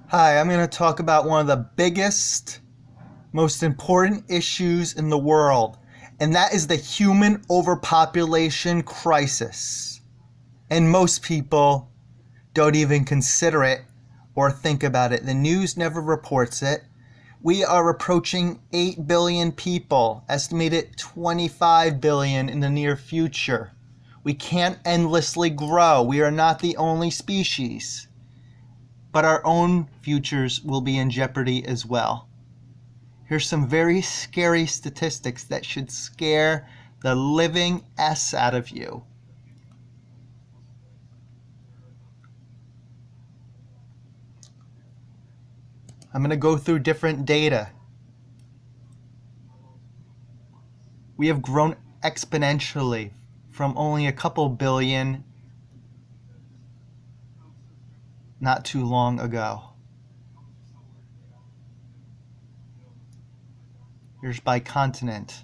Hi, I'm going to talk about one of the biggest, most important issues in the world, and that is the human overpopulation crisis. And most people don't even consider it or think about it. The news never reports it. We are approaching 8 billion people, estimated 25 billion in the near future. We can't endlessly grow. We are not the only species. But our own futures will be in jeopardy as well. Here's some very scary statistics that should scare the living S out of you. I'm going to go through different data. We have grown exponentially from only a couple billion not too long ago. Here's by continent.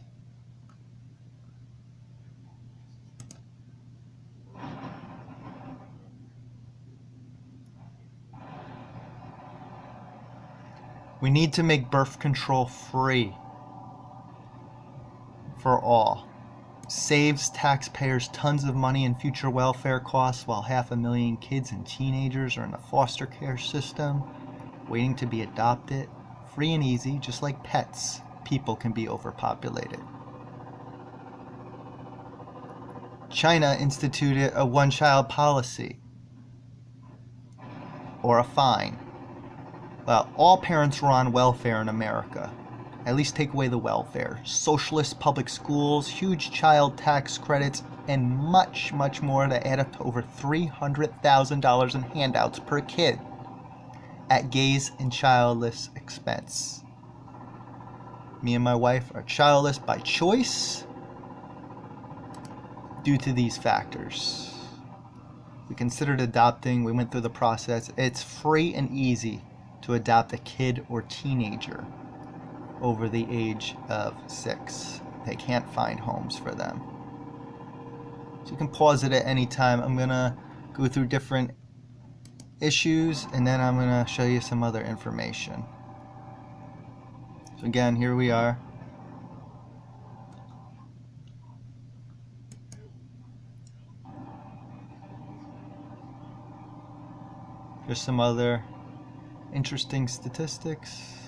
We need to make birth control free for all. Saves taxpayers tons of money in future welfare costs, while 500,000 kids and teenagers are in the foster care system waiting to be adopted. Free and easy, just like pets, people can be overpopulated. China instituted a one-child policy or a fine. Well, all parents were on welfare in America. At least take away the welfare. Socialist public schools, huge child tax credits, and much, much more that add up to over $300,000 in handouts per kid at gays and childless expense. Me and my wife are childless by choice due to these factors. We considered adopting, we went through the process. It's free and easy to adopt a kid or teenager over the age of 6. They can't find homes for them. So you can pause it at any time. I'm going to go through different issues and then I'm going to show you some other information. So again, here we are. Here's some other interesting statistics.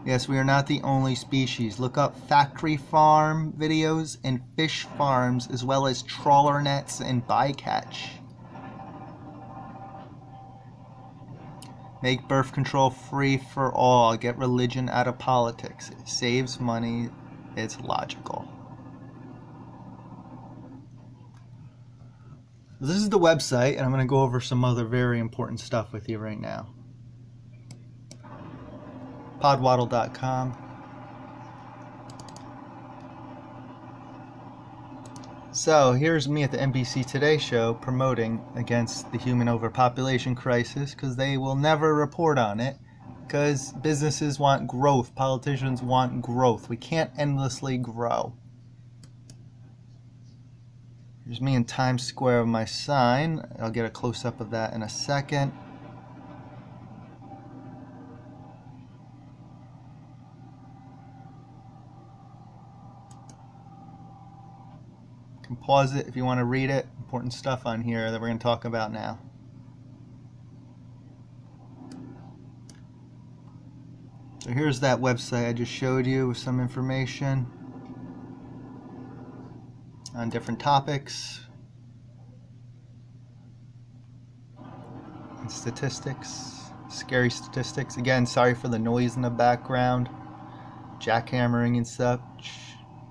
Yes, we are not the only species. Look up factory farm videos and fish farms, as well as trawler nets and bycatch. Make birth control free for all. Get religion out of politics. It saves money. It's logical. This is the website, and I'm going to go over some other very important stuff with you right now. podwaddle.com. So here's me at the NBC Today show promoting against the human overpopulation crisis, because they will never report on it, because businesses want growth, politicians want growth. We can't endlessly grow. Here's me in Times Square with my sign. I'll get a close-up of that in a second. You can pause it if you want to read it. Important stuff on here that we're going to talk about now. So here's that website I just showed you with some information on different topics and statistics, scary statistics. Again, sorry for the noise in the background, jackhammering and such.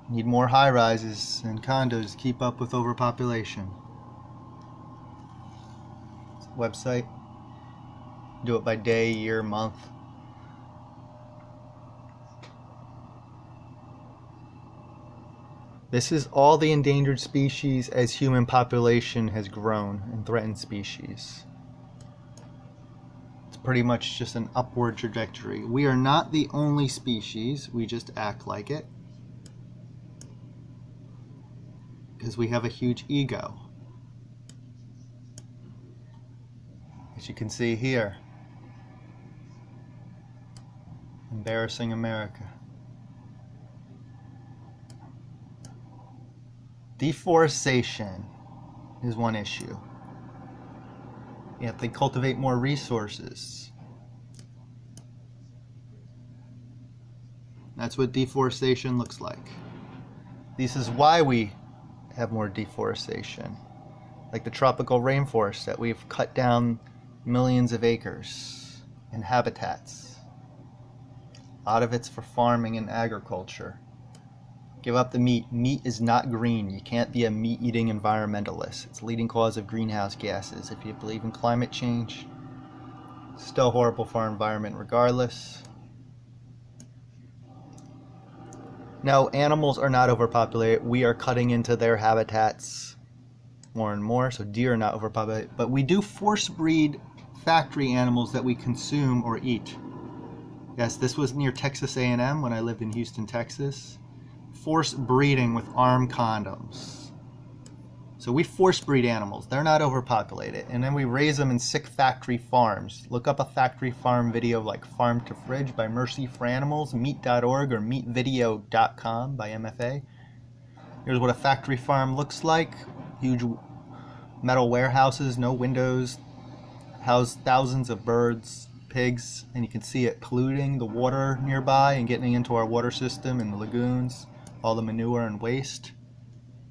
Need more high rises and condos to keep up with overpopulation. Website. Do it by day, year, month. This is all the endangered species as human population has grown and threatened species. It's pretty much just an upward trajectory. We are not the only species, we just act like it, because we have a huge ego. as you can see here. Embarrassing America. Deforestation is one issue. You have to cultivate more resources. That's what deforestation looks like. This is why we have more deforestation. Like the tropical rainforest that we've cut down millions of acres and habitats. A lot of it's for farming and agriculture. Give up the meat. Meat is not green. You can't be a meat-eating environmentalist. It's a leading cause of greenhouse gases. If you believe in climate change, still horrible for our environment regardless. No, animals are not overpopulated. We are cutting into their habitats more and more, so deer are not overpopulated. But we do force breed factory animals that we consume or eat. Yes, this was near Texas A&M when I lived in Houston, Texas. Force breeding with arm condoms. So we force breed animals. They're not overpopulated. And then we raise them in sick factory farms. Look up a factory farm video like Farm to Fridge by Mercy for Animals, meat.org, or meatvideo.com by MFA. Here's what a factory farm looks like. Huge metal warehouses, no windows, house thousands of birds, pigs, and you can see it polluting the water nearby and getting into our water system and the lagoons, all the manure and waste.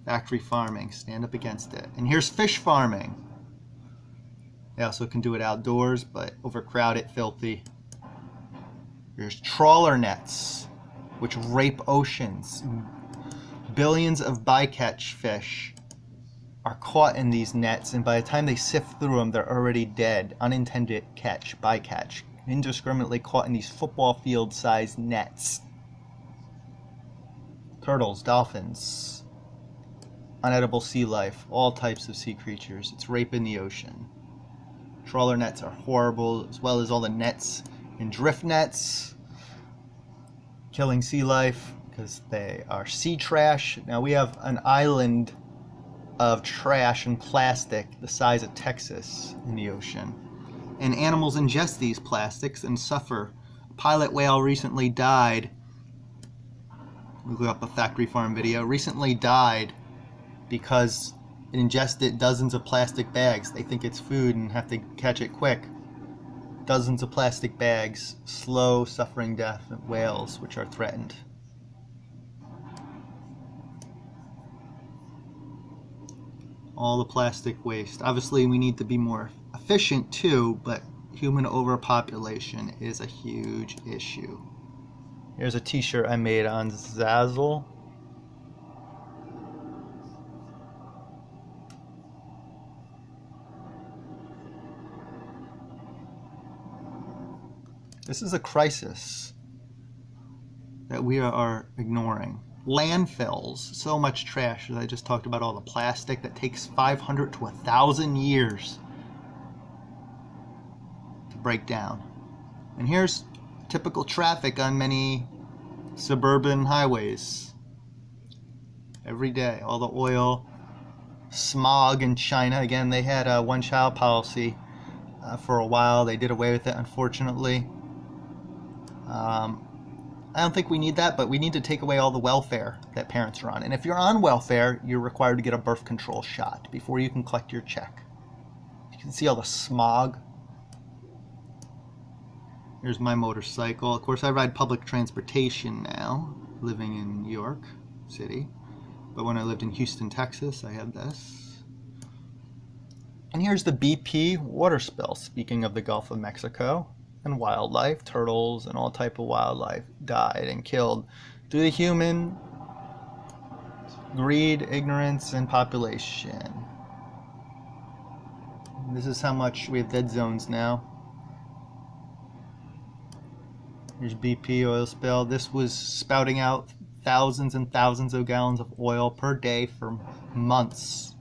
Factory farming, stand up against it. And here's fish farming. They also can do it outdoors, but overcrowded, filthy. There's trawler nets, which rape oceans. Billions of bycatch fish are caught in these nets, and by the time they sift through them, they're already dead. Unintended catch, bycatch, indiscriminately caught in these football field-sized nets. Turtles, dolphins, unedible sea life, all types of sea creatures. It's rape in the ocean. Trawler nets are horrible, as well as all the nets and drift nets, killing sea life because they are sea trash. Now we have an island of trash and plastic the size of Texas in the ocean. And animals ingest these plastics and suffer. A pilot whale recently died. Look up a factory farm video. Recently died because it ingested dozens of plastic bags. They think it's food and have to catch it quick. Dozens of plastic bags. Slow, suffering death of whales which are threatened. All the plastic waste. Obviously, we need to be more efficient too, but human overpopulation is a huge issue. Here's a t-shirt I made on Zazzle. This is a crisis that we are ignoring. Landfills, so much trash, as I just talked about, all the plastic that takes 500 to 1,000 years to break down. And here's typical traffic on many suburban highways every day. All the oil, smog in China. Again, they had a one-child policy for a while. They did away with it, unfortunately. I don't think we need that, but we need to take away all the welfare that parents are on. And if you're on welfare, you're required to get a birth control shot before you can collect your check. You can see all the smog. Here's my motorcycle. Of course, I ride public transportation now, living in New York City. But when I lived in Houston, Texas, I had this. And here's the BP water spill, speaking of the Gulf of Mexico. And wildlife, turtles and all type of wildlife died and killed due to human greed, ignorance, and population. This is how much we have dead zones now. Here's BP oil spill. This was spouting out thousands and thousands of gallons of oil per day for months.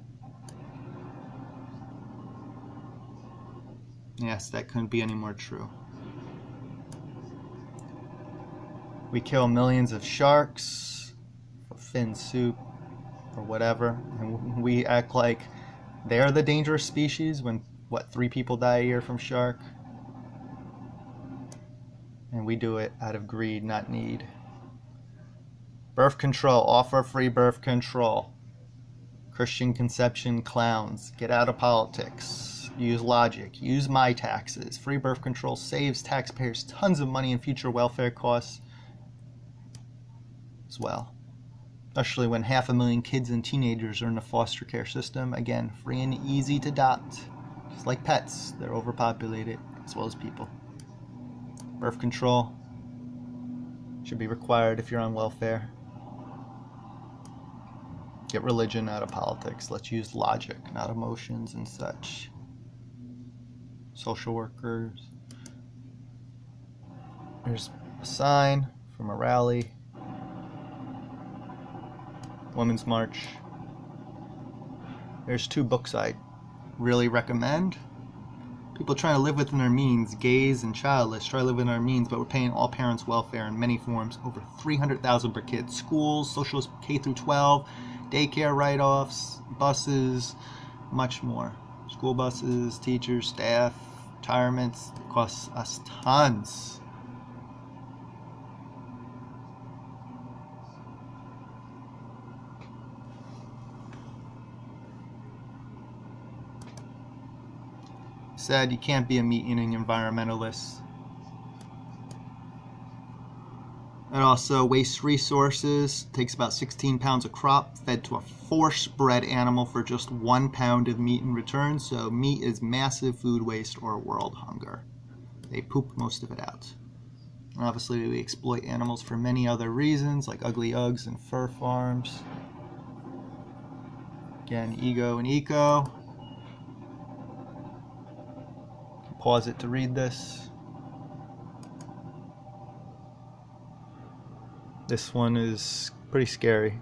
Yes, that couldn't be any more true. We kill millions of sharks for fin soup or whatever, and we act like they're the dangerous species when what, 3 people die a year from shark? And we do it out of greed, not need. Birth control, offer free birth control. Christian conception clowns, get out of politics. Use logic, use my taxes. Free birth control saves taxpayers tons of money in future welfare costs as well. Especially when 500,000 kids and teenagers are in the foster care system. Again, free and easy to adopt. Just like pets, they're overpopulated, as well as people. Birth control should be required if you're on welfare. Get religion out of politics. Let's use logic, not emotions and such. Social workers. There's a sign from a rally. Women's March. There's 2 books I really recommend. People trying to live within their means, gays and childless, try to live within our means, but we're paying all parents welfare in many forms, over $300,000 per kid. Schools, socialist K through 12, daycare write-offs, buses, much more. School buses, teachers, staff, retirements, it costs us tons. Said you can't be a meat-eating environmentalist. It also wastes resources, takes about 16 pounds of crop fed to a force-bred animal for just 1 pound of meat in return, so meat is massive food waste or world hunger. They poop most of it out. And obviously we exploit animals for many other reasons, like ugly Uggs and fur farms. Again, ego and eco. Pause it to read this. This one is pretty scary.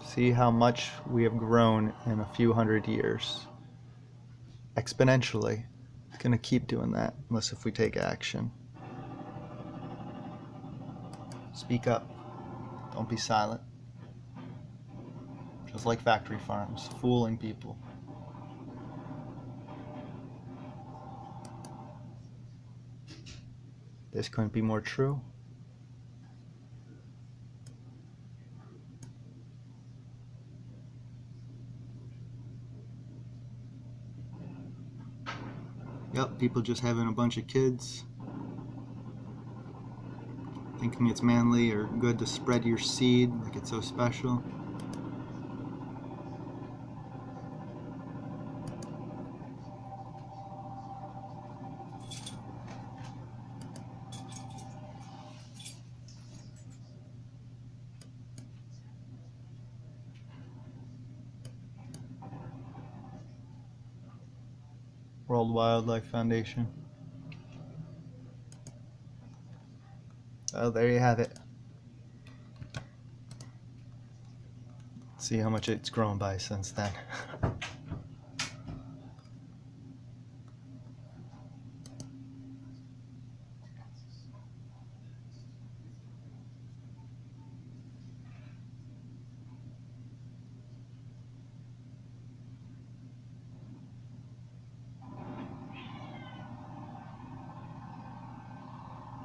See how much we have grown in a few hundred years. Exponentially. It's going to keep doing that unless if we take action. Speak up. Don't be silent. Just like factory farms, fooling people. This couldn't be more true. Yep, people just having a bunch of kids, thinking it's manly or good to spread your seed like it's so special. World Wildlife Foundation. Oh, there you have it. See how much it's grown by since then.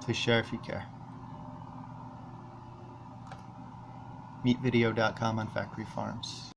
Please share if you care. Meatvideo.com on factory farms.